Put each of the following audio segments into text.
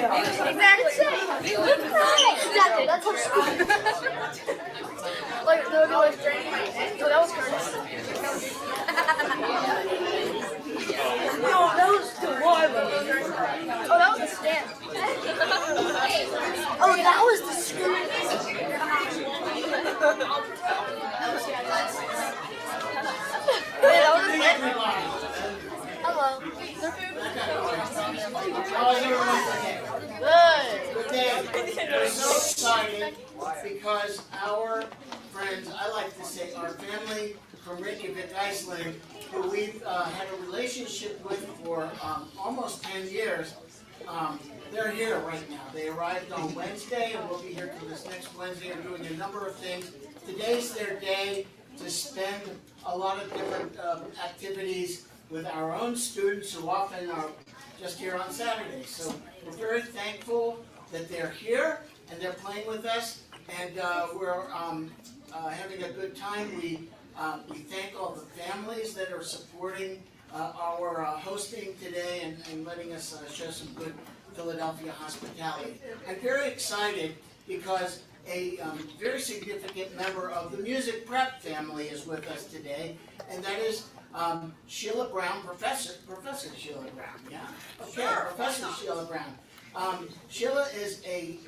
Exactly. Exactly. That's how stupid. Like they'll be like draining my head. So that was Curtis. No, that was Delilah. Oh, that was the stand. Oh, that was the screw. Hello. How's everyone? Good day. We're so excited because our friends, I like to say our family from Reykjavík, Iceland, who we've had a relationship with for almost 10 years, they're here right now. They arrived on Wednesday and will be here till this next Wednesday. They're doing a number of things. Today's their day to spend a lot of different activities with our own students who often are just here on Saturdays. So we're very thankful that they're here and they're playing with us, and we're having a good time. We thank all the families that are supporting our hosting today and letting us show some good Philadelphia hospitality. I'm very excited because a very significant member of the music prep family is with us today, and that is Sheila Browne, Professor Sheila Browne, yeah? Okay, sure. Professor Sheila Browne. Sheila is a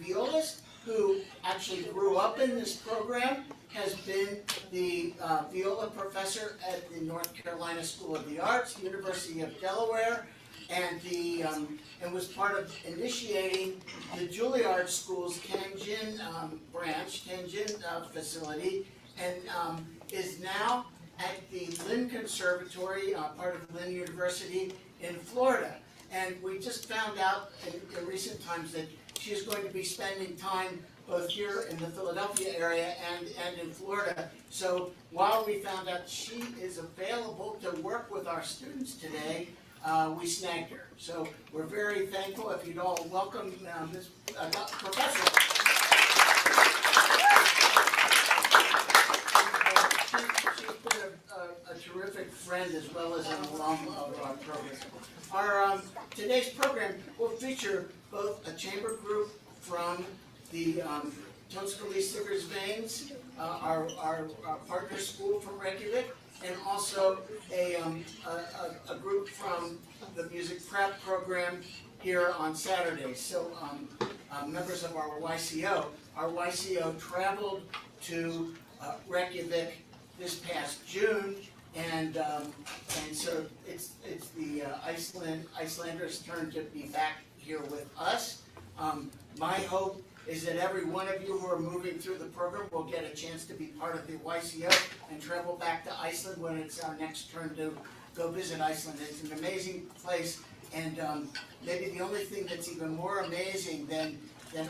violist who actually grew up in this program, has been the viola professor at the North Carolina School of the Arts, University of Delaware, and was part of initiating the Juilliard School's CGYM branch, CGYM facility, and is now at the Lynn Conservatory, part of Lynn University in Florida. And we just found out in recent times that she is going to be spending time both here in the Philadelphia area and in Florida. So while we found out she is available to work with our students today, we snagged her. So we're very thankful. If you'd all welcome this professor. She's been a terrific friend as well as an alum of our program. Our today's program will feature both a chamber group from the Tónskóli Sigursveins, our partner school from Reykjavík, and also a group from the music prep program here on Saturdays. So members of our YCO traveled to Reykjavík this past June, and so it's the Icelanders' turn to be back here with us. My hope is that every one of you who are moving through the program will get a chance to be part of the YCO and travel back to Iceland when it's our next turn to go visit Iceland. It's an amazing place, and maybe the only thing that's even more amazing than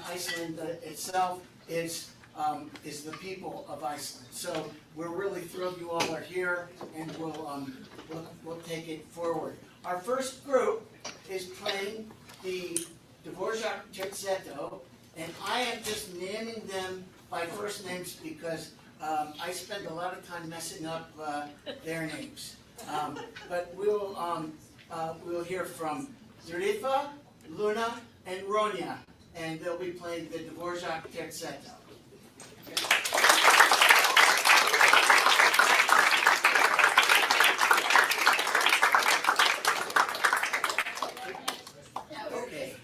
Iceland itself is the people of Iceland. So we're really thrilled you all are here, and we'll take it forward. Our first group is playing the Dvorak Terzetto, and I am just naming them by first names because I spend a lot of time messing up their names. But we'll hear from Zarifa, Luna, and Ronya, and they'll be playing the Dvorak Terzetto. Okay,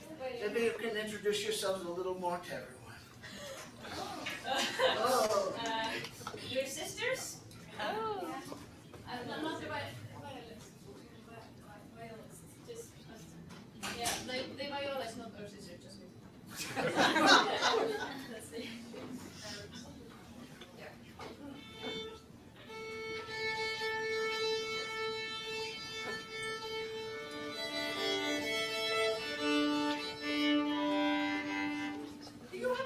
maybe you can introduce yourselves a little more to everyone. Oh. Your sisters? Oh. I'm not the violist. Just yeah, the violist, not our sister, just me. Let's see. Do you have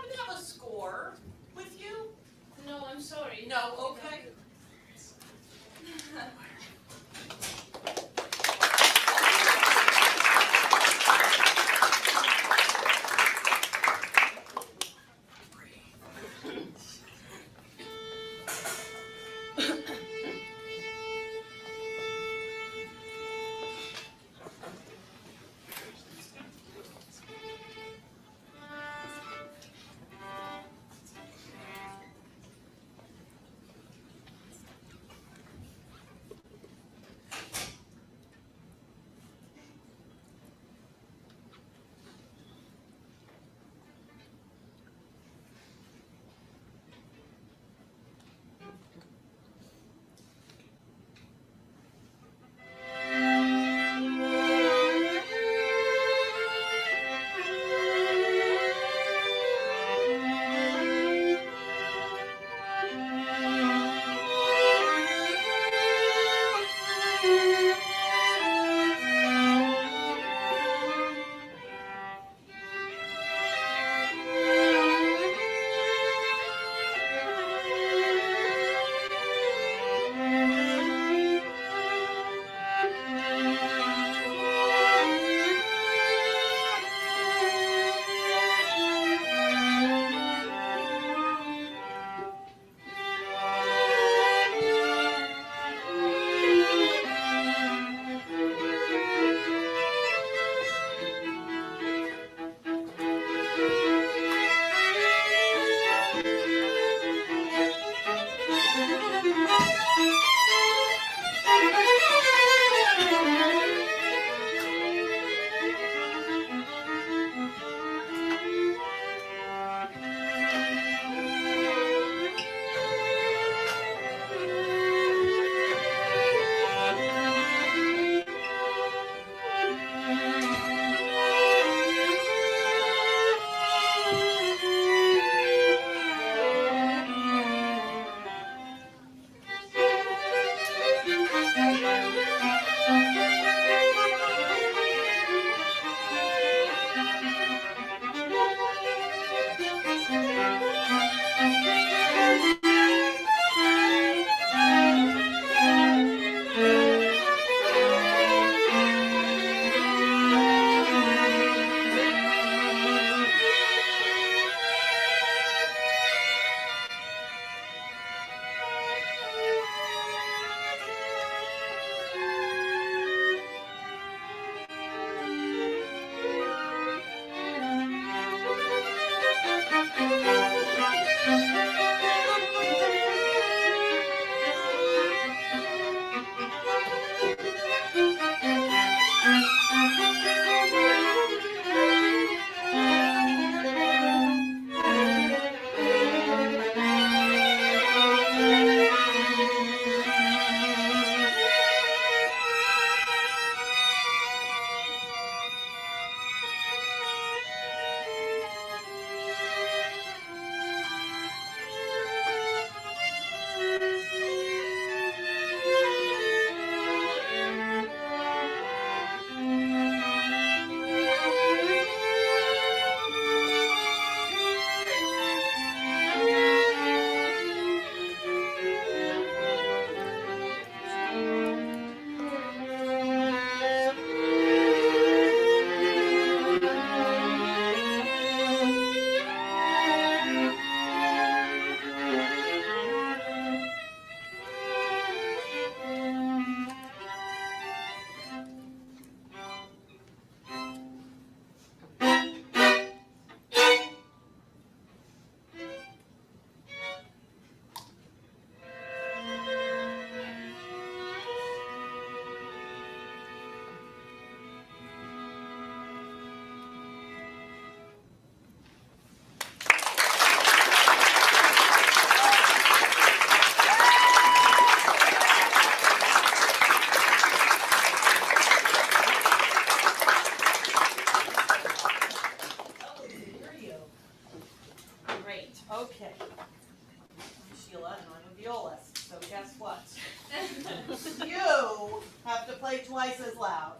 play twice as loud.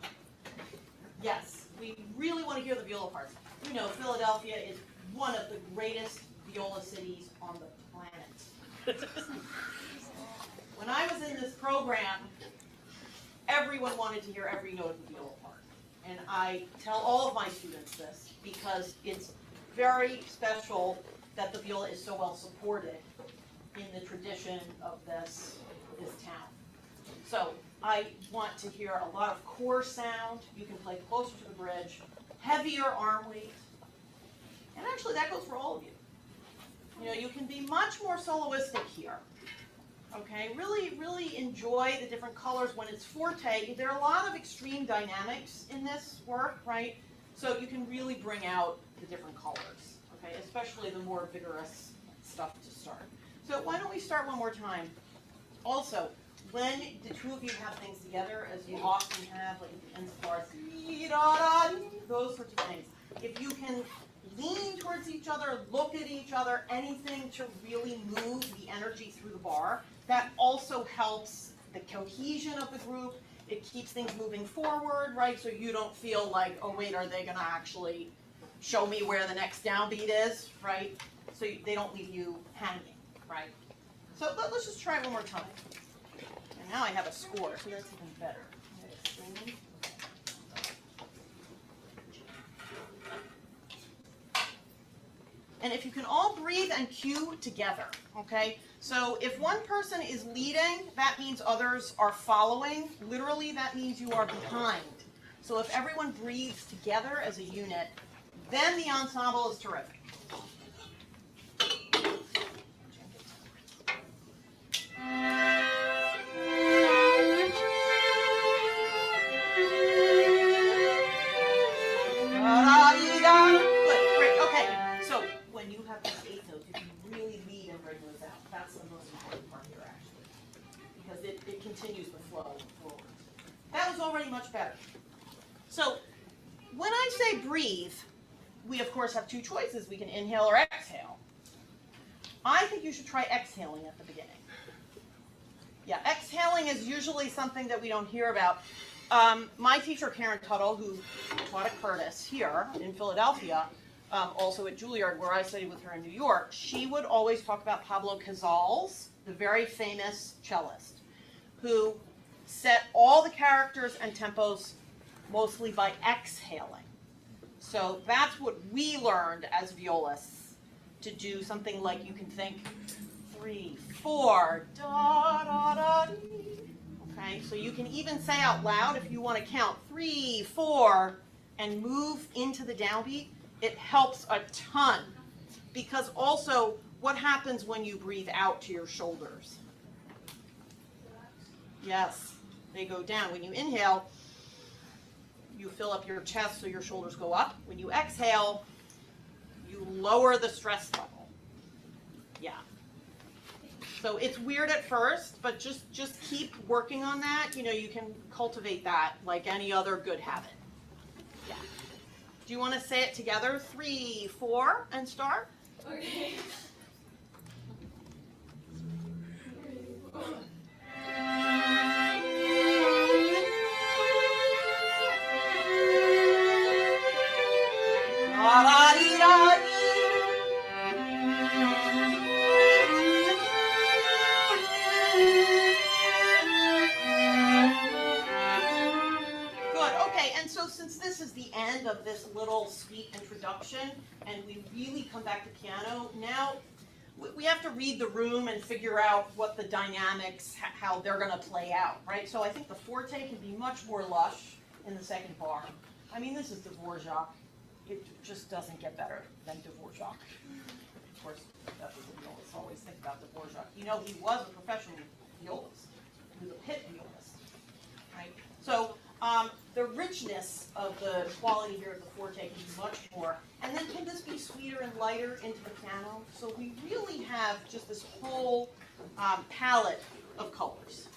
Yes, we really want to hear the viola parts. You know, Philadelphia is one of the greatest viola cities on the planet. When I was in this program, everyone wanted to hear every note of the viola part. And I tell all of my students this because it's very special that the viola is so well supported in the tradition of this town. So I want to hear a lot of core sound. You can play closer to the bridge, heavier arm weight. And actually that goes for all of you. You know, you can be much more soloistic here. Okay, really enjoy the different colors when it's forte. There are a lot of extreme dynamics in this work, right? So you can really bring out the different colors, okay, especially the more vigorous stuff to start. So why don't we start one more time? Also, when the two of you have things together, as you often have, like at the ends of bars, those sorts of things, if you can lean towards each other, look at each other, anything to really move the energy through the bar, that also helps the cohesion of the group. It keeps things moving forward, right? So you don't feel like, oh wait, are they gonna actually show me where the next downbeat is, right? So they don't leave you hanging, right? So let's just try it one more time. And now I have a score, so that's even better. And if you can all breathe and cue together, okay? So if one person is leading, that means others are following. Literally, that means you are behind. So if everyone breathes together as a unit, then the ensemble is terrific. Good, great, okay. So when you have these 8 notes, you can really lead and bring those out. That's the most important part here, actually, because it continues the flow forward. That was already much better. So when I say breathe, we of course have two choices. We can inhale or exhale. I think you should try exhaling at the beginning. Yeah, exhaling is usually something that we don't hear about. My teacher, Karen Tuttle, who taught at Curtis here in Philadelphia, also at Juilliard, where I studied with her in New York, she would always talk about Pablo Casals, the very famous cellist, who set all the characters and tempos mostly by exhaling. So that's what we learned as violists, to do something like, you can think 3, 4, da da da dee. Okay, so you can even say out loud, if you want to count 3, 4, and move into the downbeat. It helps a ton, because also what happens when you breathe out to your shoulders? Yes, they go down. When you inhale, you fill up your chest so your shoulders go up. When you exhale, you lower the stress level. Yeah. So it's weird at first, but just keep working on that. You know, you can cultivate that like any other good habit. Yeah. Do you want to say it together? 3, 4, and start? Okay. Since this is the end of this little sweet introduction, and we really come back to piano, now we have to read the room and figure out what the dynamics, how they're going to play out, right? So I think the forte can be much more lush in the second bar. I mean, this is Dvorak. It just doesn't get better than Dvorak. Of course, that's what the violists always think about Dvorak. You know, he was a professional violist. He was a pit violist, right? So the richness of the quality here of the forte can be much more. And then can this be sweeter and lighter into the piano? So we really have just this whole palette of colors.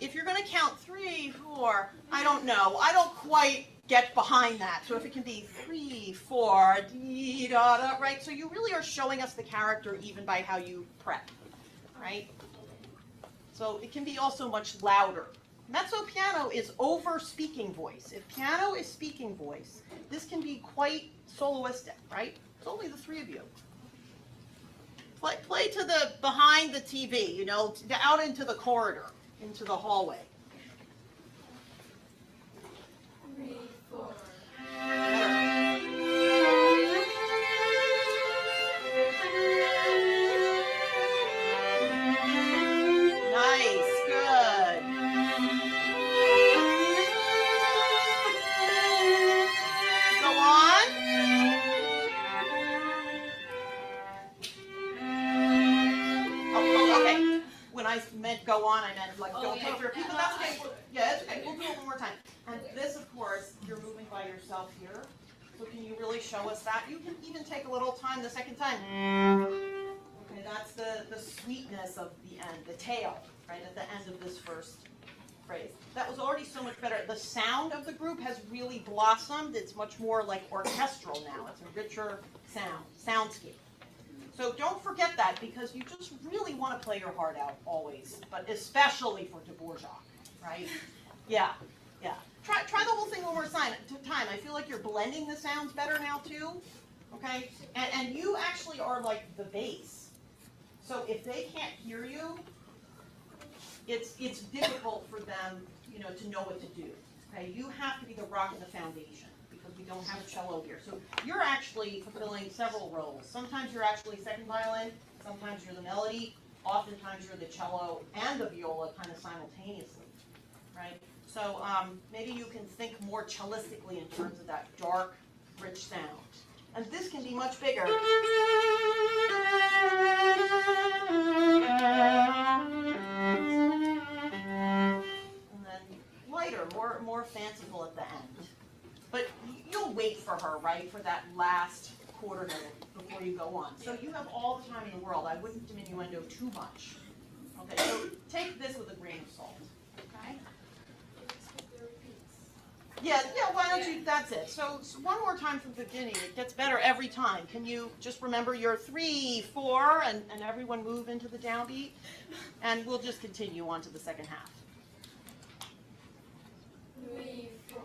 If you're going to count 3, 4, I don't know. I don't quite get behind that. So if it can be 3, 4, dee, da, da, right? So you really are showing us the character even by how you prep, right? So it can be also much louder. mezzo piano is over speaking voice. If piano is speaking voice, this can be quite soloistic, right? It's only the three of you. Play to the behind the TV, you know, out into the corridor, into the hallway. 3, 4. Nice, good. Go on. Oh, okay. When I meant go on, I meant like don't take your repeat, but that's okay. Yeah, it's okay. We'll do it one more time. And this, of course, you're moving by yourself here. So can you really show us that? You can even take a little time the second time. Okay, that's the sweetness of the end, the tail, right, at the end of this first phrase. That was already so much better. The sound of the group has really blossomed. It's much more like orchestral now. It's a richer soundscape. So don't forget that, because you just really want to play your heart out always, but especially for Dvorak, right? Yeah, yeah. Try the whole thing one more time. I feel like you're blending the sounds better now too, okay? And you actually are like the bass. So if they can't hear you, it's difficult for them, you know, to know what to do. Okay, you have to be the rock in the foundation, because we don't have a cello here. So you're actually fulfilling several roles. Sometimes you're actually second violin, sometimes you're the melody, oftentimes you're the cello and the viola kind of simultaneously, right? So maybe you can think more cellistically in terms of that dark, rich sound. And this can be much bigger. And then lighter, more fanciful at the end. But you'll wait for her, right, for that last quarter note before you go on. So you have all the time in the world. I wouldn't diminuendo too much. Okay, so take this with a grain of salt. Okay? Yeah, why don't you, that's it. So one more time from the beginning. It gets better every time. Can you just remember your 3, 4, and everyone move into the downbeat? And we'll just continue on to the second half. 3, 4.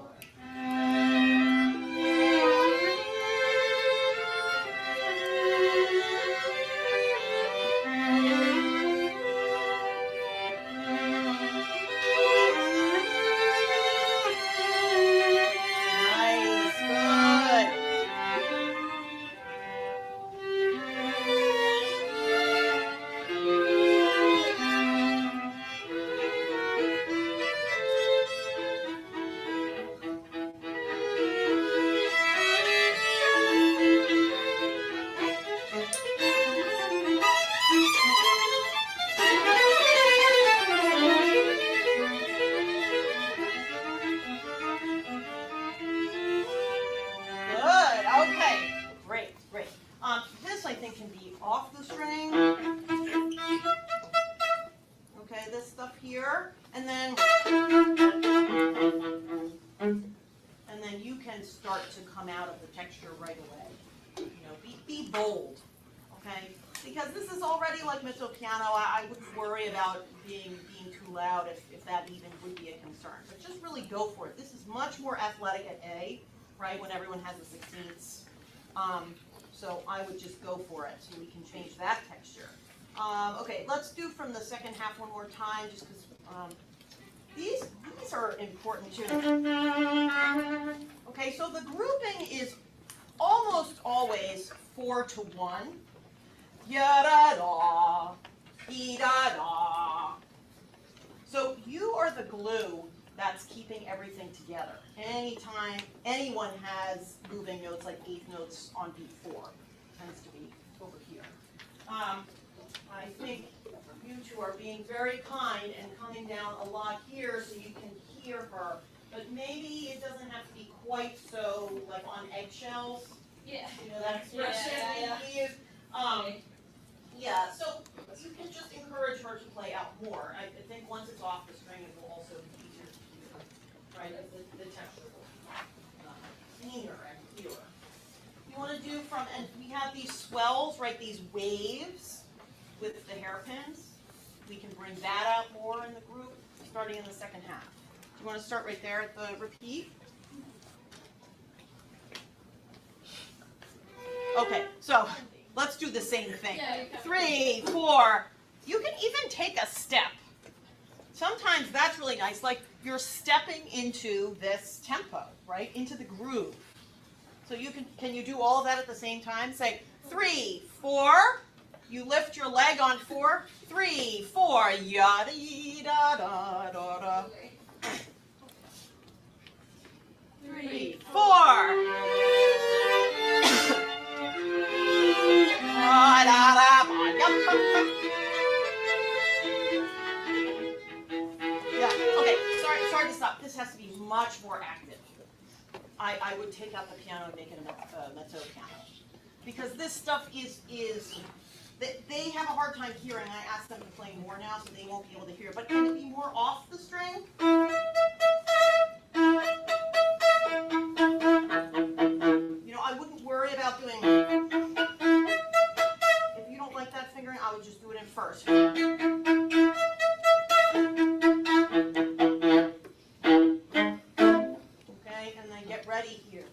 I wouldn't worry about being too loud if that even would be a concern. But just really go for it. This is much more athletic at A, right, when everyone has the 16ths. So I would just go for it so we can change that texture. Okay, let's do from the second half one more time, just because these are important too. Okay, so the grouping is almost always 4-1. Ya-da-da, dee-da-da. So you are the glue that's keeping everything together. Anytime anyone has moving notes like eighth notes on beat 4, tends to be over here. I think you two are being very kind and coming down a lot here so you can hear her. But maybe it doesn't have to be quite so like on eggshells. Yeah. You know that expression we use. Yeah, so you can just encourage her to play out more. I think once it's off the string, it will also be easier to hear, right? The texture will be cleaner and clearer. You want to do from, and we have these swells, right? These waves with the hairpins. We can bring that out more in the group, starting in the second half? Do you want to start right there at the repeat? Okay, so let's do the same thing. 3, 4. You can even take a step. Sometimes that's really nice, like you're stepping into this tempo, right? Into the groove. So you can you do all of that at the same time? Say 3, 4. You lift your leg on 4. 3, 4. Yada da da da da. 3, 4. Yeah, okay, sorry to stop. This has to be much more active. I would take out the piano and make it a mezzo piano. Because this stuff is they have a hard time hearing. I asked them to play more now so they won't be able to hear. But can it be more off the string? You know, I wouldn't worry about doing, if you don't like that fingering, I would just do it in first. Okay, and then get ready here.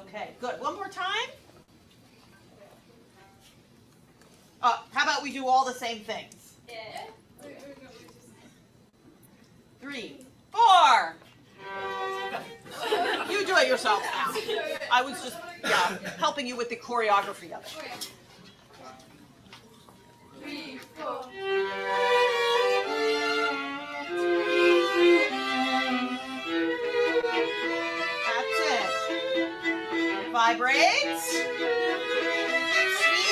Okay, good. One more time. How about we do all the same things? Yeah. 3, 4. You do it yourself now. I was just helping you with the choreography of it. 3, 4. That's it. Vibrates. Sweet.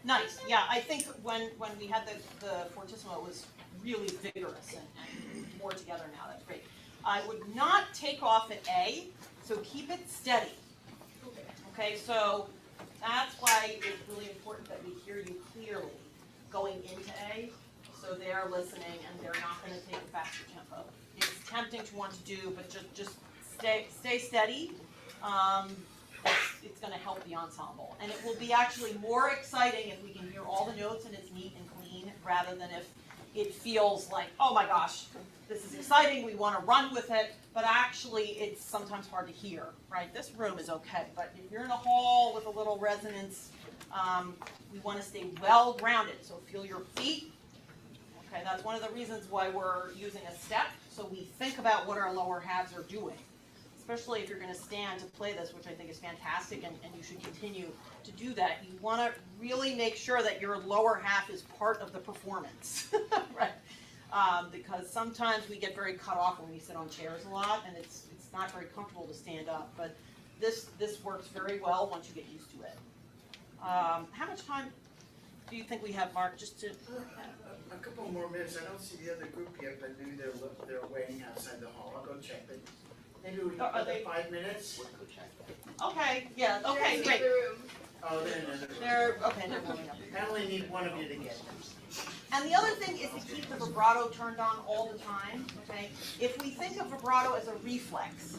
Nice. Yeah, I think when we had the fortissimo, it was really vigorous and more together now. That's great. I would not take off at A, so keep it steady. Okay, so that's why it's really important that we hear you clearly going into A, so they're listening and they're not going to take a faster tempo. It's tempting to want to do, but just stay steady. It's going to help the ensemble. And it will be actually more exciting if we can hear all the notes and it's neat and clean, rather than if it feels like, oh my gosh, this is exciting, we want to run with it, but actually it's sometimes hard to hear, right? This room is okay, but if you're in a hall with a little resonance, we want to stay well grounded, so feel your feet. Okay, that's one of the reasons why we're using a step, so we think about what our lower halves are doing. Especially if you're going to stand to play this, which I think is fantastic, and you should continue to do that. You want to really make sure that your lower half is part of the performance, right? Because sometimes we get very cut off when we sit on chairs a lot, and it's not very comfortable to stand up. But this works very well once you get used to it. How much time do you think we have, Mark? Just to a couple more minutes. I don't see the other group yet, but maybe they're waiting outside the hall. I'll go check. But maybe we can Are they 5 minutes. Okay, yeah, okay, great. Oh, they're in another room. They're warming up. I only need one of you to get them. And the other thing is to keep the vibrato turned on all the time, okay? If we think of vibrato as a reflex,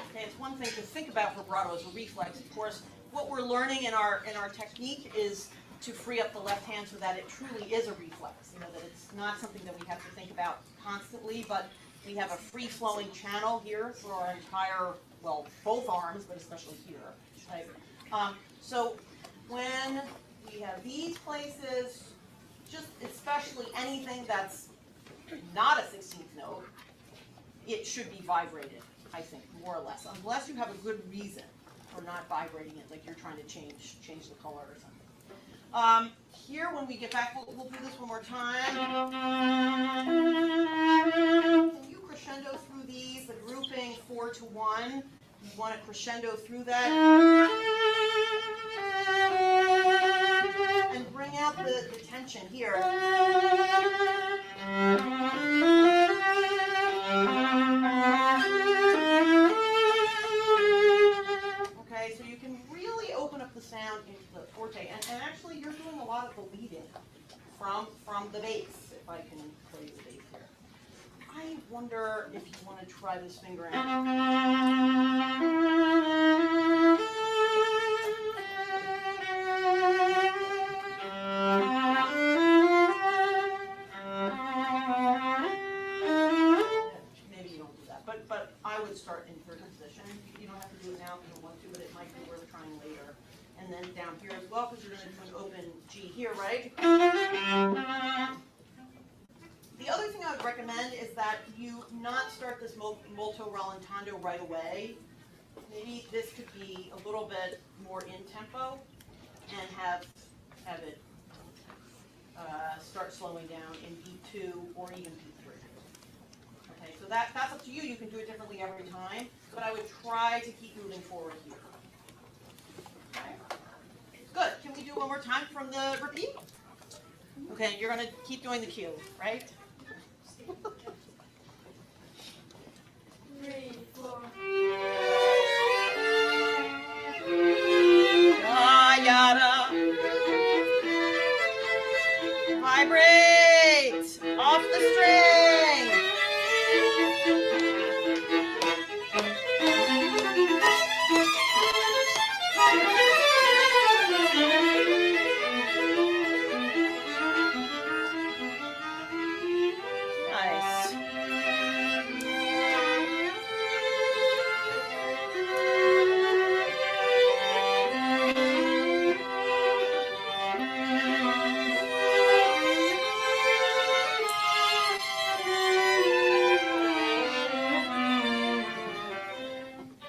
okay, it's one thing to think about vibrato as a reflex. Of course, what we're learning in our technique is to free up the left hand so that it truly is a reflex. You know, that it's not something that we have to think about constantly, but we have a free-flowing channel here for our entire, well, both arms, but especially here, right? So when we have these places, just especially anything that's not a 16th note, it should be vibrated, I think, more or less, unless you have a good reason for not vibrating it, like you're trying to change the color or something. Here, when we get back, we'll do this one more time. Can you crescendo through these, the grouping 4 to 1? You want to crescendo through that. And bring out the tension here. Okay, so you can really open up the sound into the forte. And actually, you're doing a lot of the leading from the bass, if I can play the bass here. I wonder if you want to try this fingering. Maybe you don't do that, but I would start in third position. You don't have to do it now if you don't want to, but it might be worth trying later. And then down here as well, because you're going to do an open G here, right? The other thing I would recommend is that you not start this molto rallentando right away. Maybe this could be a little bit more in tempo and have it start slowing down in B2 or even B3. Okay, so that's up to you. You can do it differently every time, but I would try to keep moving forward here. Okay. Good. Can we do one more time from the repeat? Okay, you're going to keep doing the cue, right? 3, 4. Yada. Vibrate off the string. Nice.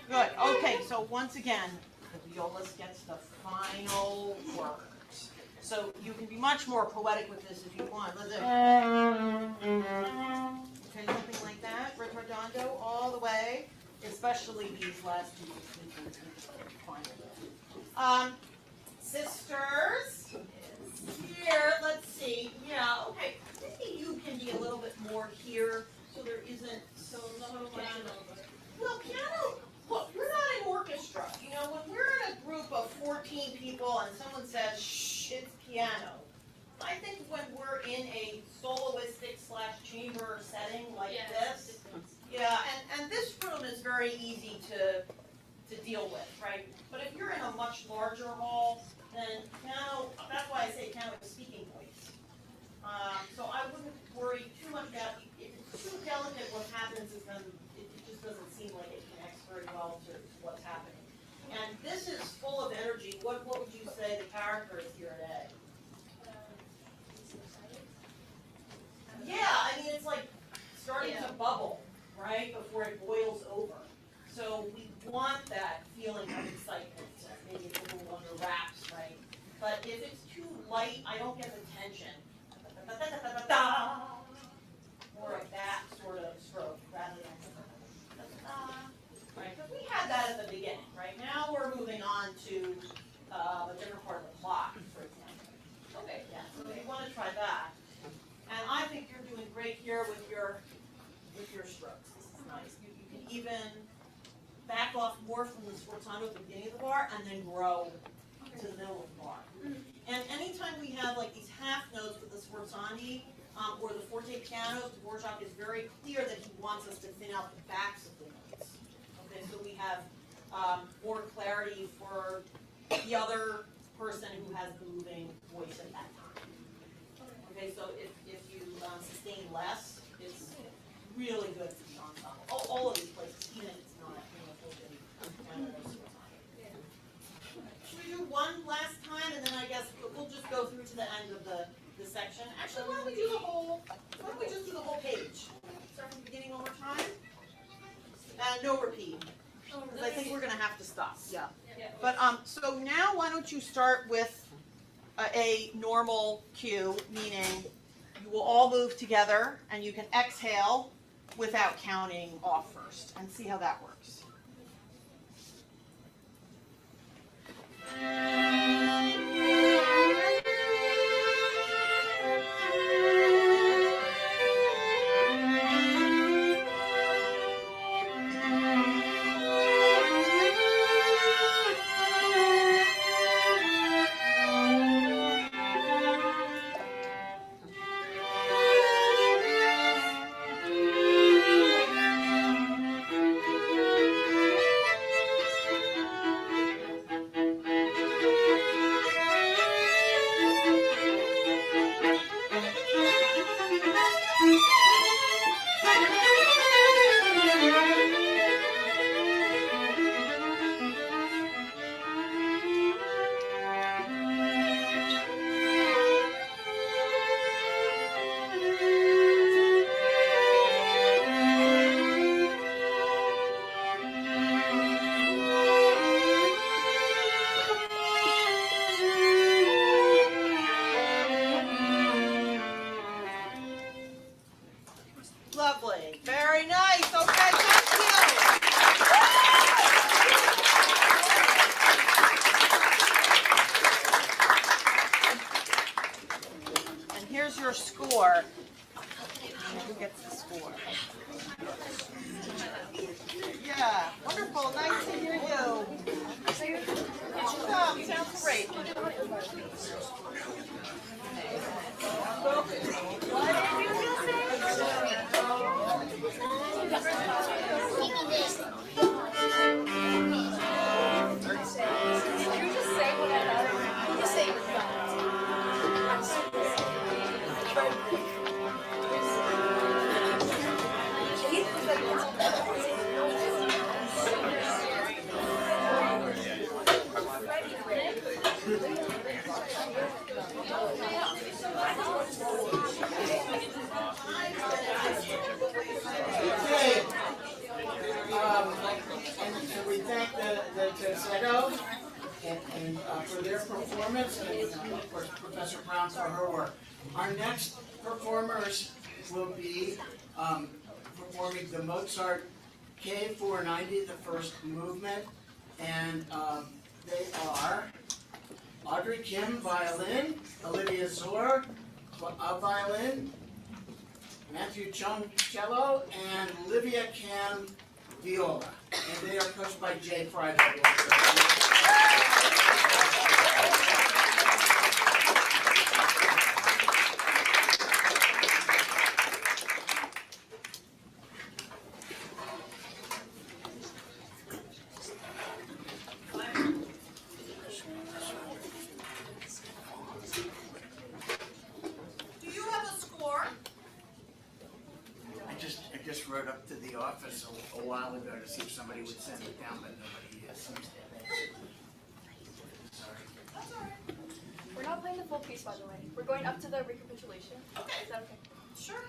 Good. Okay, so once again, the violist gets the final word. So you can be much more poetic with this if you want. Let's do okay, something like that. Retornando all the way, especially these last two. Sisters, here, let's see. Yeah, okay. Maybe you can be a little bit more here so there isn't so much. Well, piano, look, we're not an orchestra. You know, when we're in a group of 14 people and someone says, shh, it's piano. I think when we're in a soloistic / chamber setting like this, yeah, and this room is very easy to deal with, right? But if you're in a much larger hall, then piano, that's why I say piano is speaking voice. So I wouldn't worry too much about it. If it's too delicate, what happens is then it just doesn't seem like it connects very well to what's happening. And this is full of energy. What would you say the character is here at A? Yeah, I mean, it's like starting to bubble, right, before it boils over. So we want that feeling of excitement. Maybe it's a little under wraps, right? But if it's too light, I don't get the tension. More like that sort of stroke rather than right? Because we had that at the beginning, right? Now we're moving on to a different part of the clock, for example. Okay, yeah. So you want to try that. And I think you're doing great here with your strokes. This is nice. You can even back off more from the sforzando at the beginning of the bar and then grow to the middle of the bar. And anytime we have like these half notes with the sforzandi or the forte pianos, Dvorak is very clear that he wants us to thin out the backs of the notes. Okay, so we have more clarity for the other person who has the moving voice at that time. Okay, so if you sustain less, it's really good for the ensemble. All of these places, even if it's not Should we do one last time, and then I guess we'll just go through to the end of the section. Actually, why don't we just do the whole page? Start from the beginning one more time. No repeat, because I think we're going to have to stop. Yeah. But so now why don't you start with a normal cue, meaning you will all move together, and you can exhale without counting off first, and see how that works. your score. Who gets the score? Yeah, wonderful. Nice to hear you. Good job. Sounds great. Okay. And we thank the Tónskóli and for their performance, and of course Professor Browne for her work. Our next performers will be performing the Mozart K490, the first movement, and they are Audrey Kim, violin, Olivia Zor, violin, Matthew Chung, cello, and Olivia Can, viola. And they are coached by Jay Fry. I just wrote up to the office a while ago to see if somebody would send it down, but nobody seems to have answered. Sorry. We're not playing the full piece, by the way. We're going up to the recapitulation. Okay. Is that okay? Sure.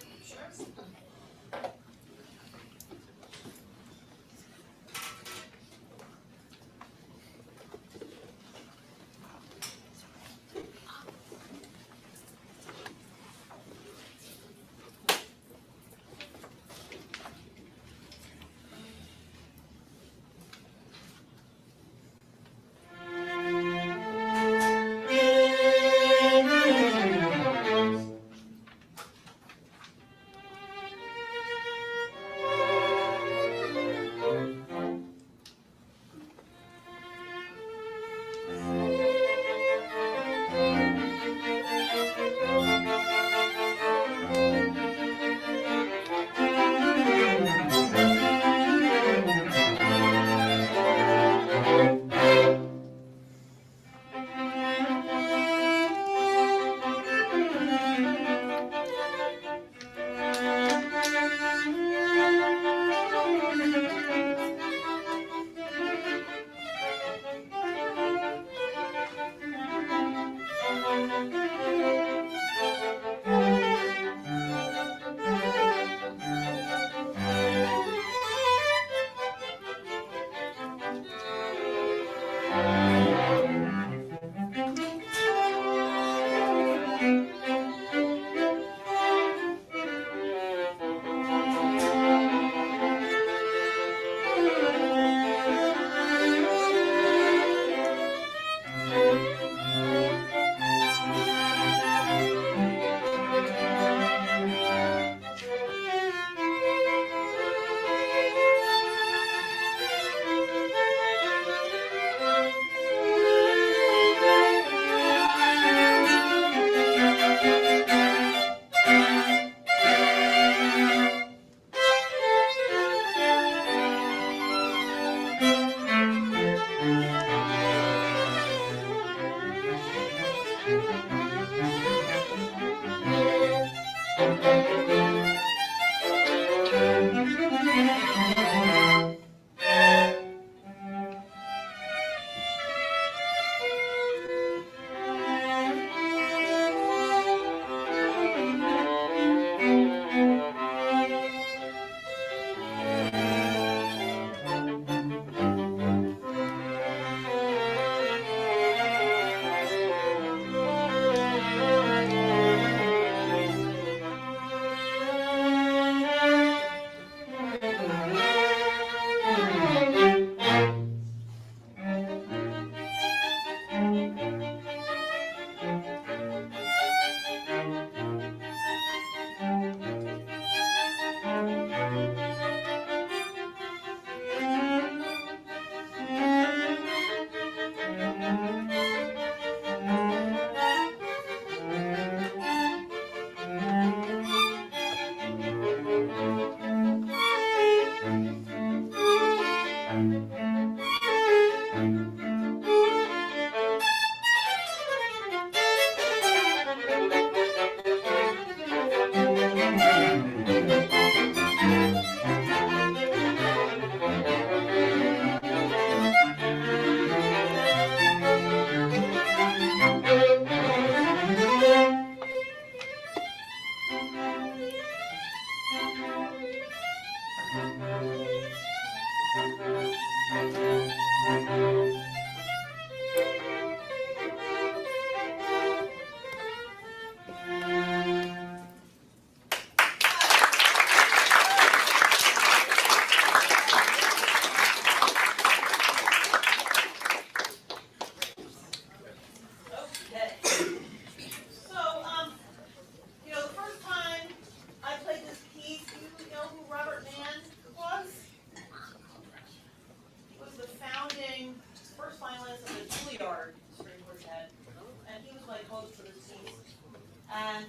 And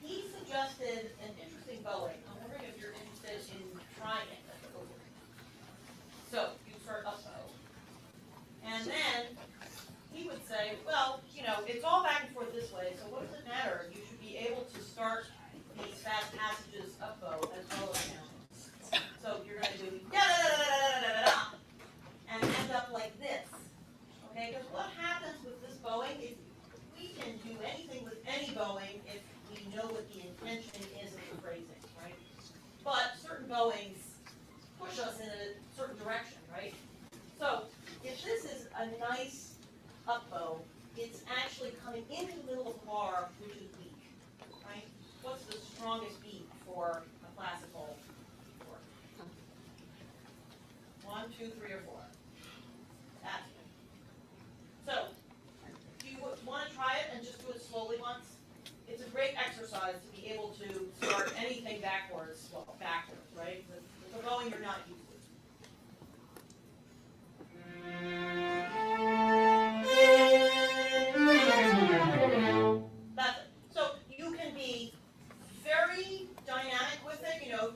he suggested an interesting bowing. I'm wondering if you're interested in trying it at the over. So you start up bow. And then he would say, well, you know, it's all back and forth this way, so what does it matter? You should be able to start these fast passages up bow as well as down. So you're going to do da-da-da-da-da-da-da-da, and end up like this. Okay, because what happens with this bowing is we can do anything with any bowing if we know what the intention is of the phrasing, right? But certain bowings push us in a certain direction, right? So if this is a nice up bow, it's actually coming into the middle of the bar, which is weak, right? What's the strongest beat for a classical chord? 1, 2, 3, or 4. That's it. So, do you want to try it and just do it slowly once? It's a great exercise to be able to start anything backwards, well, backwards, right? With the bowing you're not used to. That's it. So you can be very dynamic with it, you know,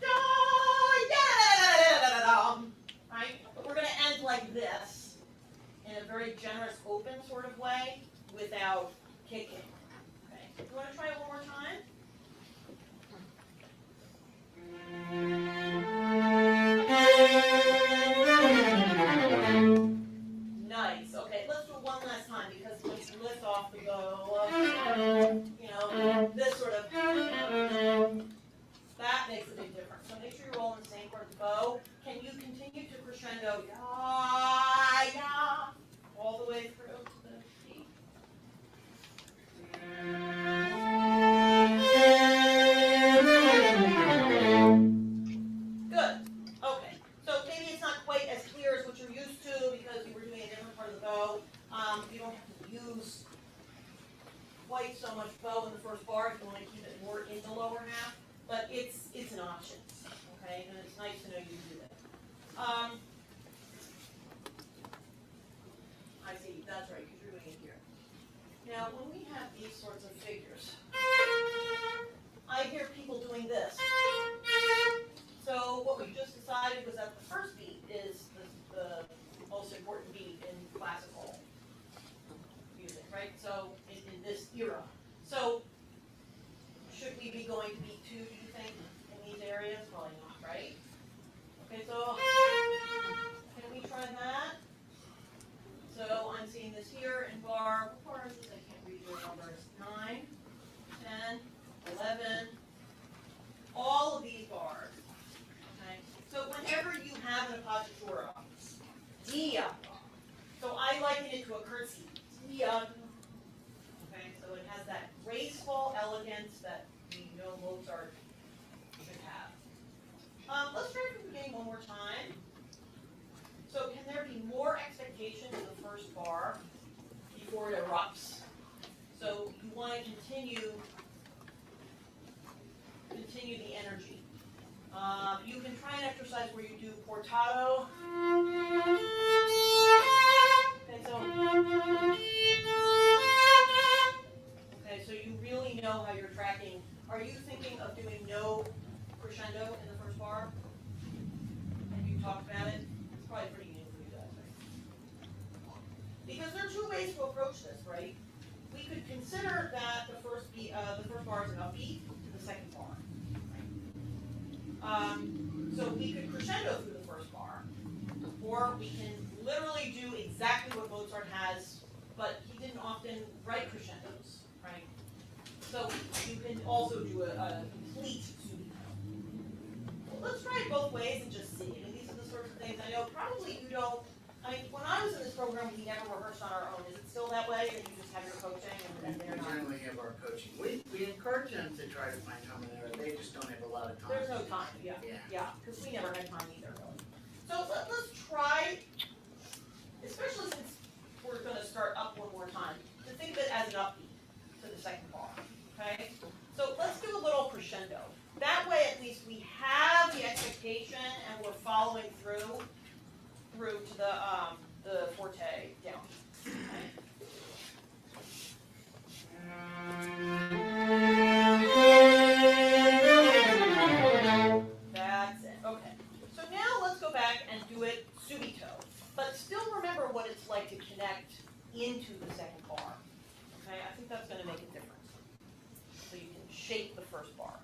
right? But we're going to end like this in a very generous, open sort of way without kicking. Okay. You want to try it one more time? Nice. Okay, let's do it one last time because let's lift off the bow. You know, this sort of, that makes a big difference. So make sure you're all in the same part of the bow. Can you continue to crescendo all the way through to the beat? Good. Okay. So maybe it's not quite as clear as what you're used to because you were doing a different part of the bow. You don't have to use quite so much bow in the first bar if you want to keep it more in the lower half. But it's an option. Okay, and it's nice to know you do that. I see. That's right, because you're doing it here. Now, when we have these sorts of figures, I hear people doing this. So what we just decided was that the first beat is the most important beat in classical music, right? So in this era. So should we be going to beat 2, do you think, in these areas? Probably not, right? Okay, so can we try that? So I'm seeing this here in bar. What bar is this? I can't read your numbers. 9, 10, 11. All of these bars. Okay. So whenever you have an appoggiatura, dia. So I liken it to a curtsy. Dia. Okay. So it has that graceful elegance that we know Mozart should have. Let's try from the beginning one more time. So can there be more expectation in the first bar before it erupts? So you want to continue the energy. You can try an exercise where you do portato. Okay, so you really know how you're tracking. Are you thinking of doing no crescendo in the first bar? Have you talked about it? It's probably pretty new for you guys, right? Because there are 2 ways to approach this, right? We could consider that the first bar is an upbeat to the second bar. Right? So we could crescendo through the first bar, or we can literally do exactly what Mozart has, but he didn't often write crescendos, right? So you can also do a complete subito. Well, let's try it both ways and just see. I mean, these are the sorts of things I know probably you don't. I mean, when I was in this program, we never rehearsed on our own. Is it still that way, that you just have your coaching and they're We not? generally have our coaching. We encourage them to try to find time and error. They just don't have a lot of time. There's no time, yeah. Yeah. Yeah, because we never had time either, really. So let's try, especially since we're going to start up one more time, to think of it as an upbeat to the second bar, okay? So let's do a little crescendo. That way, at least, we have the expectation and we're following through to the forte down. Okay? into the second bar. Okay, I think that's going to make a difference. So you can shape the first bar.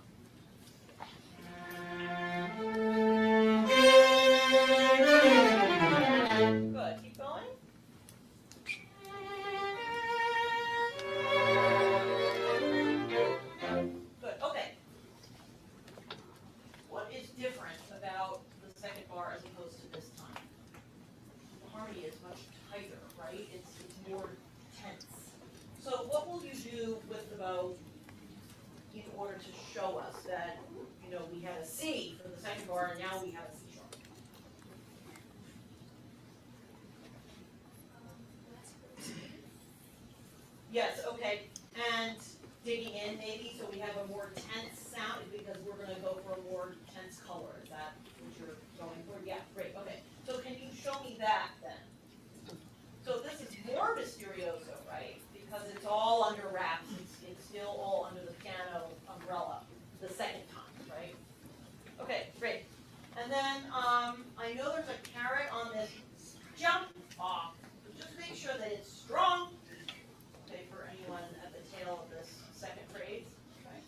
Good. Keep going. Good. Okay. What is different about the second bar as opposed to this time? The harmony is much tighter, right? It's more tense. So what will you do with the bow in order to show us that, you know, we had a C for the second bar and now we have a C sharp? Yes, okay. And digging in maybe so we have a more tense sound because we're going to go for a more tense color. Is that what you're going for? Yeah, great. Okay. So can you show me that then? So this is more mysterioso, right? Because it's all under wraps. It's still all under the piano umbrella the second time, right? Okay, great. And then I know there's a caret on this jump off. Just make sure that it's strong. Okay, for anyone at the tail of this second phrase. Okay.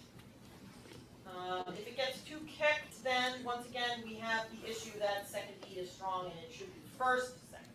If it gets too kicked, then once again we have the issue that second beat is strong and it should be first, second.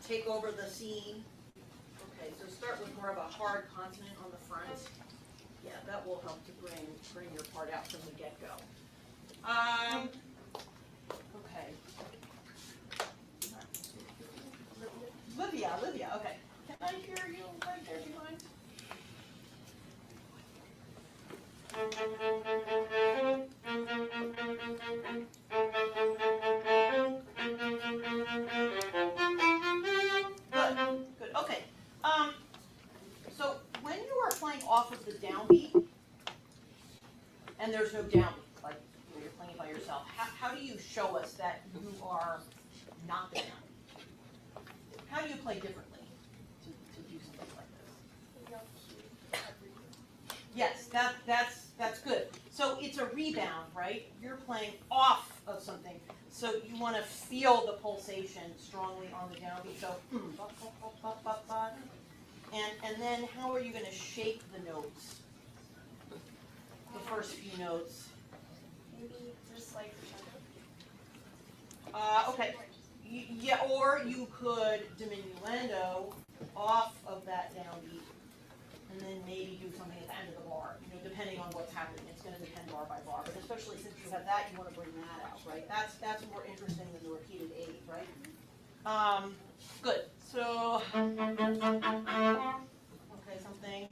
Take over the scene. Okay, so start with more of a hard consonant on the front. Yeah, that will help to bring your part out from the get-go. Okay. Livia, okay. Can I hear you right there behind? Good. Okay. So when you are playing off of the downbeat, and there's no downbeat, like when you're playing by yourself, how do you show us that you are not the downbeat? How do you play differently to do something like this? Yes, that's good. So it's a rebound, right? You're playing off of something. So you want to feel the pulsation strongly on the downbeat. So, and then how are you going to shape the notes? The first few notes. Maybe just like Okay. Yeah, or you could diminuendo off of that downbeat, and then maybe do something at the end of the bar. You know, depending on what's happening, it's going to depend bar by bar. But especially since you have that, you want to bring that out, right? That's more interesting than the repeated eight, right? Good. So, okay, something.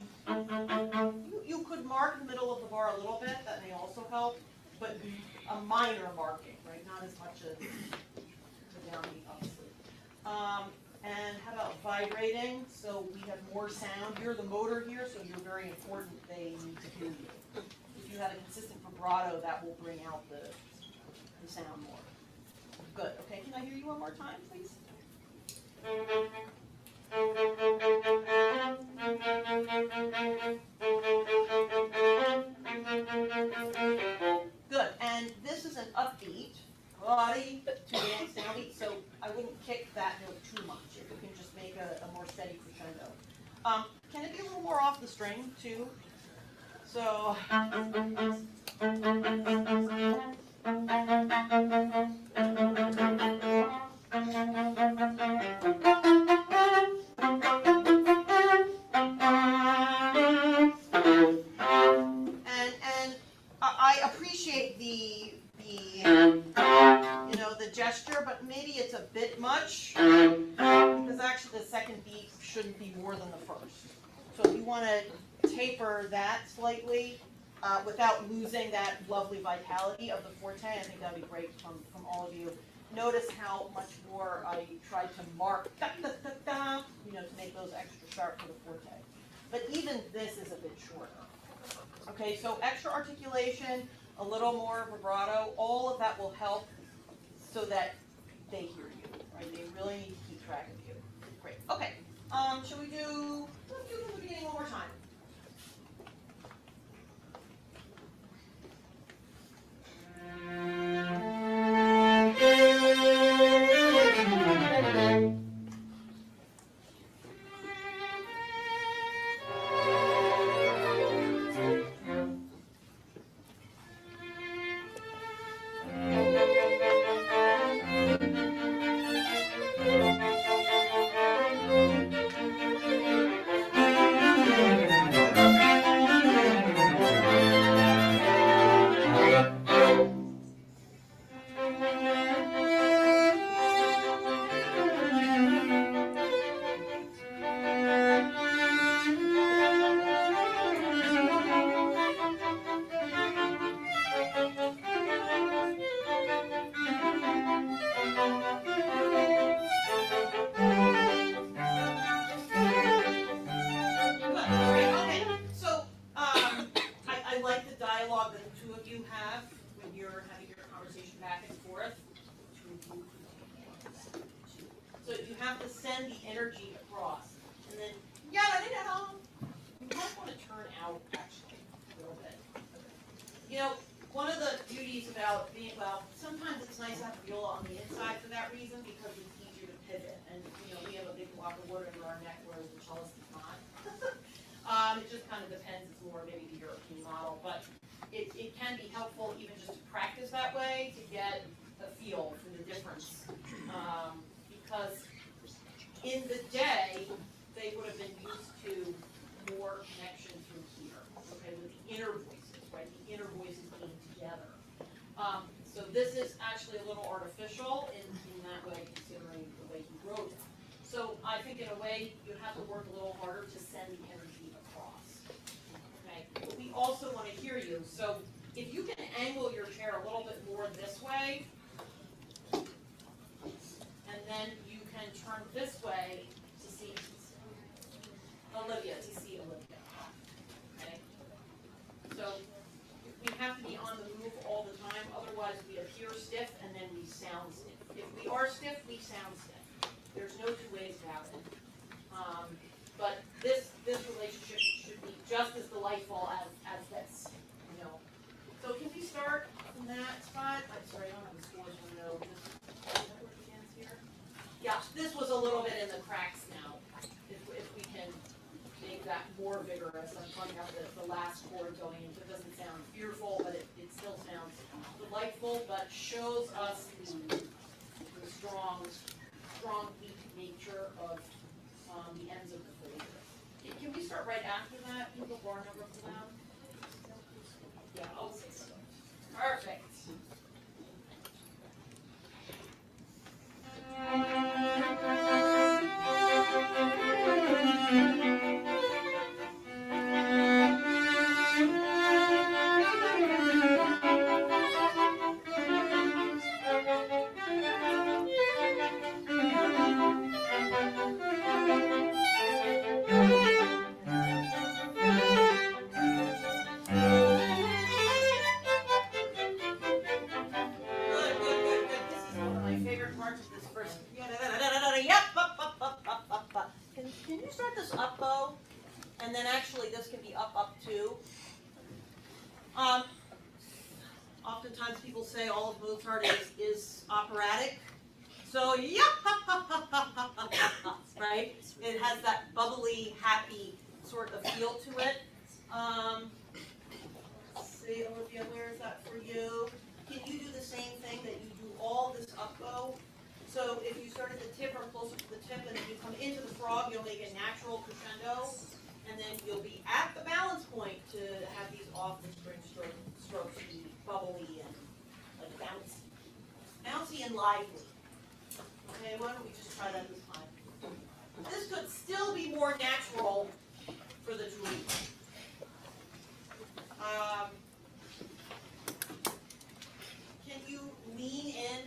You could mark the middle of the bar a little bit. That may also help, but a minor marking, right? Not as much as the downbeat, obviously. And how about vibrating? So we have more sound. You're the motor here, so you're very important. They need to hear you. If you have a consistent vibrato, that will bring out the sound more. Good. Okay, can I hear you one more time, please? Good. And this is an upbeat. Body to dance downbeat, so I wouldn't kick that note too much. If you can just make a more steady crescendo. Can it be a little more off the string too? So. And I appreciate the gesture, but maybe it's a bit much because actually the second beat shouldn't be more than the first. So if you want to taper that slightly, without losing that lovely vitality of the forte. I think that'd be great from all of you. Notice how much more I tried to mark, you know, to make those extra sharp for the forte. But even this is a bit shorter. Okay, so extra articulation, a little more vibrato, all of that will help so that they hear you, right? They really need to keep track of you. Great. Okay. Shall we do, let's do it from the beginning one more time. It just kind of depends. It's more maybe the European model, but it can be helpful even just to practice that way to get a feel for the difference. Because in the day, they would have been used to more connection through here, okay, with the inner voices, right? The inner voices being together. So this is actually a little artificial in that way, considering the way he wrote it. So I think in a way, you have to work a little harder to send the energy across. Okay, but we also want to hear you. So if you can angle your chair a little bit more this way, and then you can turn this way to see Olivia, Okay? So we have to be on the move all the time, otherwise we appear stiff and then we sound stiff. If we are stiff, we sound stiff. There's no two ways about it. But this relationship should be just as delightful as this, you know. So can we start from that spot? I'm sorry, I don't have the scores window. Does that work again here? Yeah, this was a little bit in the cracks now. If we can make that more vigorous, I'm pointing out the last chord going into. It doesn't sound fearful, but it still sounds delightful, but shows us the strong deep nature of the ends of the phrase. Can we start right after that? Can we go bar number for them? Yeah, I'll say so. Perfect. And then actually this can be up too. Oftentimes people say all of Mozart is operatic. So right? It has that bubbly, happy sort of feel to it. Let's see, Olivia, where is that for you? Can you do the same thing that you do all this up bow? So if you start at the tip or closer to the tip and then you come into the frog, you'll make a natural crescendo. And then you'll be at the balance point to have these off the string strokes be bubbly and like bouncy and lively. Okay, why don't we just try that this time? This could still be more natural for the tweet. Can you lean in?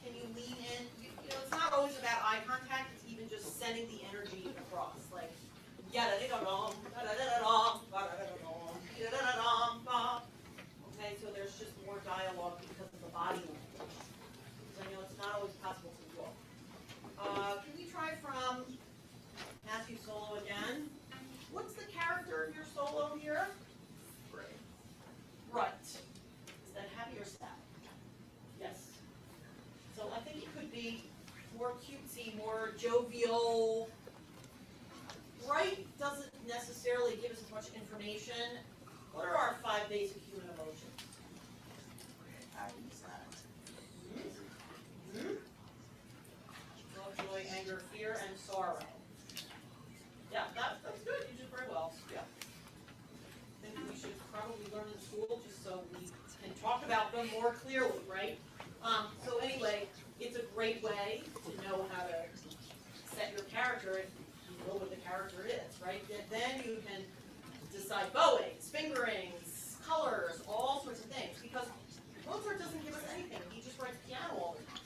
Can you lean in? You know, it's not always about eye contact. It's even just sending the energy across. Like, yada-da-da-dum, da-da-da-da-dum, da-da-da-da-dum, da-da-da-dum, da. Okay, so there's just more dialogue because of the body language. So I know it's not always possible to walk. Can we try from Matthew's solo again? What's the character of your solo here? Right. Is that happy or sad? Yes. So I think it could be more cutesy, more jovial. Bright doesn't necessarily give us as much information. What are our 5 basic human emotions? Happy, sad. Love, joy, anger, fear, and sorrow. Yeah, that's good. You did very well. Yeah. I think we should probably learn in school just so we can talk about them more clearly, right? So anyway, it's a great way to know how to set your character if you know what the character is, right? And then you can decide bowings, fingerings, colors, all sorts of things. Because Mozart doesn't give us anything. He just writes piano all the time.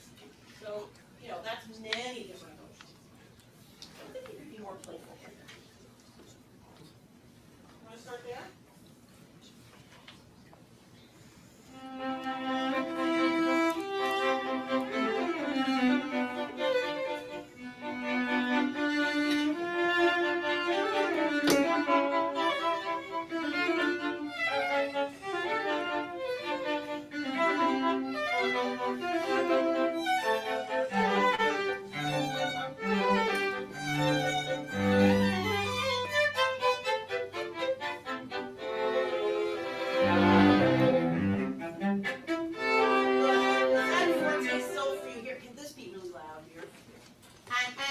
So, you know, that's many different emotions. I think you could be more playful. Want to start there?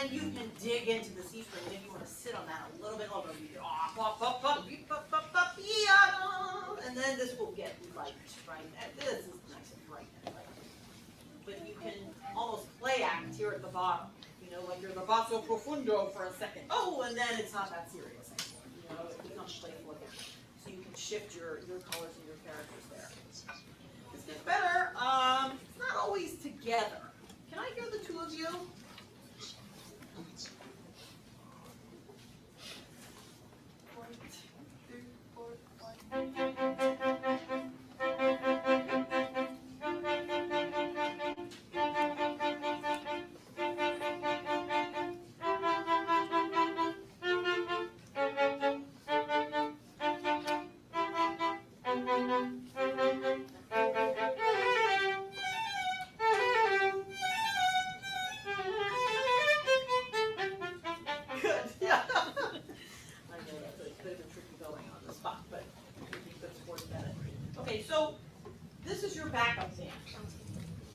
And you can dig into the C string. Maybe you want to sit on that a little bit longer. And then this will get light, right? And this is nice and bright and light. But you can almost play act here at the bottom. You know, like you're the basso profundo for a second. Oh, and then it's not that serious anymore. You know, it becomes playful again. So you can shift your colors and your characters there. This gets better. It's not always together. Can I hear the two of you?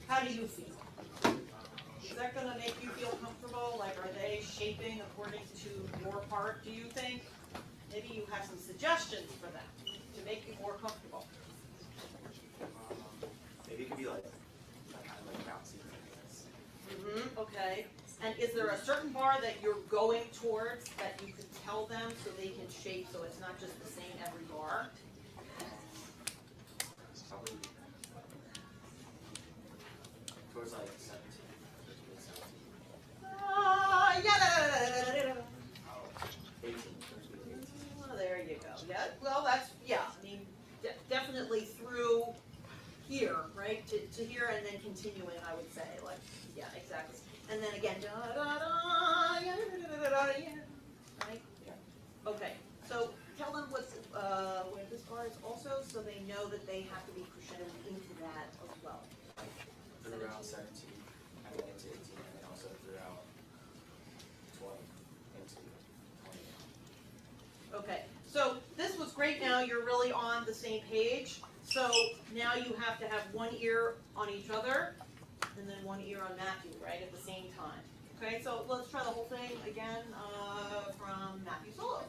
How do you feel? Is that going to make you feel comfortable? Like, are they shaping according to your part, do you think? Maybe you have some suggestions for them to make you more comfortable. Maybe it could be like kind of like bouncy. Okay. And is there a certain bar that you're going towards that you could tell them so they can shape so it's not just the same every bar? Probably towards like 17. Yeah. 18. Oh, there you go. Yeah. Well, that's I mean, definitely through here, right? To here and then continuing, I would say, like, yeah, exactly. And then again, da da da, yeah, da da da, yeah. Right? Yeah. Okay. So tell them what's where this bar is also, so they know that they have to be crescendo into that as well. Throughout 17, and then into 18, and then also throughout 20 into 20. Okay, so this was great. Now you're really on the same page. So now you have to have one ear on each other, and then one ear on Matthew, right, at the same time. Okay, so let's try the whole thing again from Matthew solo.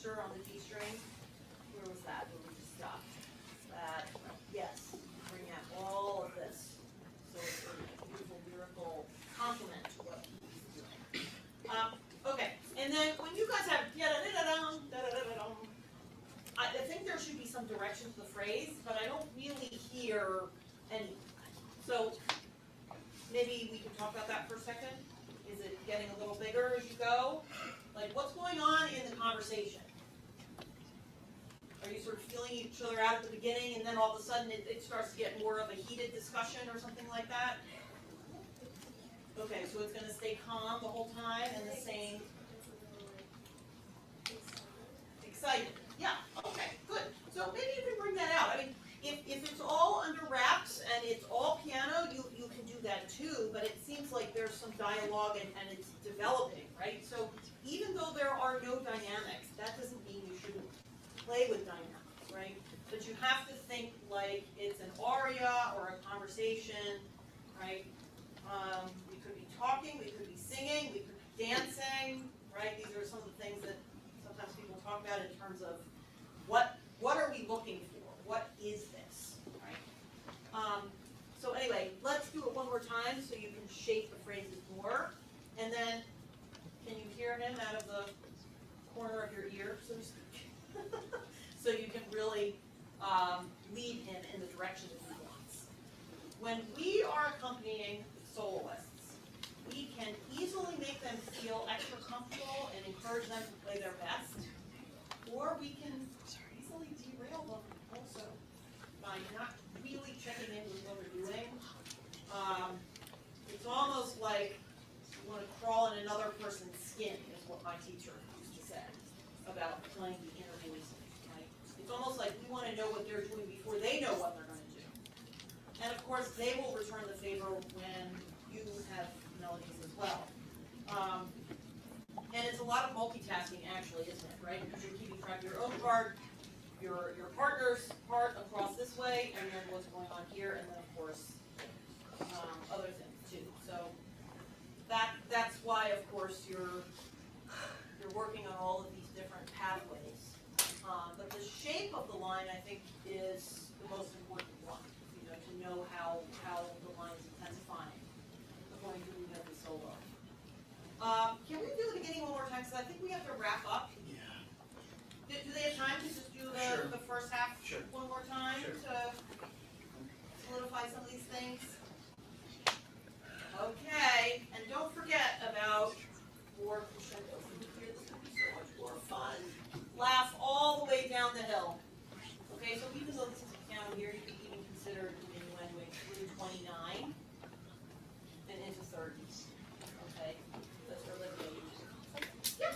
register on the G string. Where was that? Where we just stopped? That, yes, bring out all of this. So it's a beautiful lyrical complement to what he's doing. Okay, and then when you guys have I think there should be some direction to the phrase, but I don't really hear any. So maybe we can talk about that for a second. Is it getting a little bigger as you go? Like, what's going on in the conversation? Are you sort of feeling each other out at the beginning, and then all of a sudden it starts to get more of a heated discussion or something like that? Okay, so it's going to stay calm the whole time and the same. Excited. Yeah, okay, good. So maybe you can bring that out. I mean, if it's all under wraps and it's all piano, you can do that too, but it seems like there's some dialogue and it's developing, right? So even though there are no dynamics, that doesn't mean you shouldn't play with dynamics, right? But you have to think like it's an aria or a conversation, right? We could be talking, we could be singing, we could be dancing, right? These are some of the things that sometimes people talk about in terms of what are we looking for? What is this, right? So anyway, let's do it one more time so you can shape the phrases more. And then, can you hear him out of the corner of your ear, so to speak? So you can really lead him in the direction that he wants. When we are accompanying soloists, we can easily make them feel extra comfortable and encourage them to play their best, or we can easily derail them also by not really checking in with what we're doing. It's almost like you want to crawl in another person's skin, is what my teacher used to say about playing the inner voices, right? It's almost like we want to know what they're doing before they know what they're going to do. And of course, they will return the favor when you have melodies as well. And it's a lot of multitasking, actually, isn't it, right? Because you're keeping track of your own part, your partner's part across this way, and then what's going on here, and then, of course, other things, too. So that's why, of course, you're working on all of these different pathways. But the shape of the line, I think, is the most important one, to know how the line is intensifying according to the solo. Can we do the beginning one more time? Because I think we have to wrap up. Yeah. Do they have time to just do Sure. the first half Sure. one more time Sure. to solidify some of these things? Okay, and don't forget about more crescendos. This would be so much more fun. Laugh all the way down the hill. Okay, so even though this is a piano here, you can even consider diminuendo through 29 and into 30s. Okay, that's where Olivia uses. Yeah.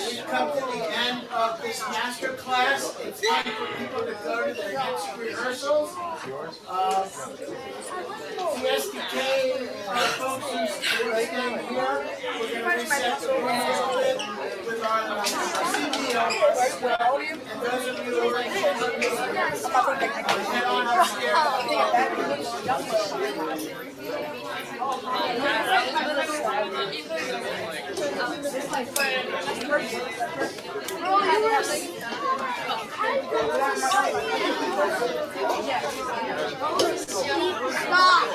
we've come to the end of this master class. It's time for people to go to their next rehearsals. The SDK folks who are staying here, we're going to reset the room a little bit with our CDO as well. And those of you who are ready to head on upstairs. Stop!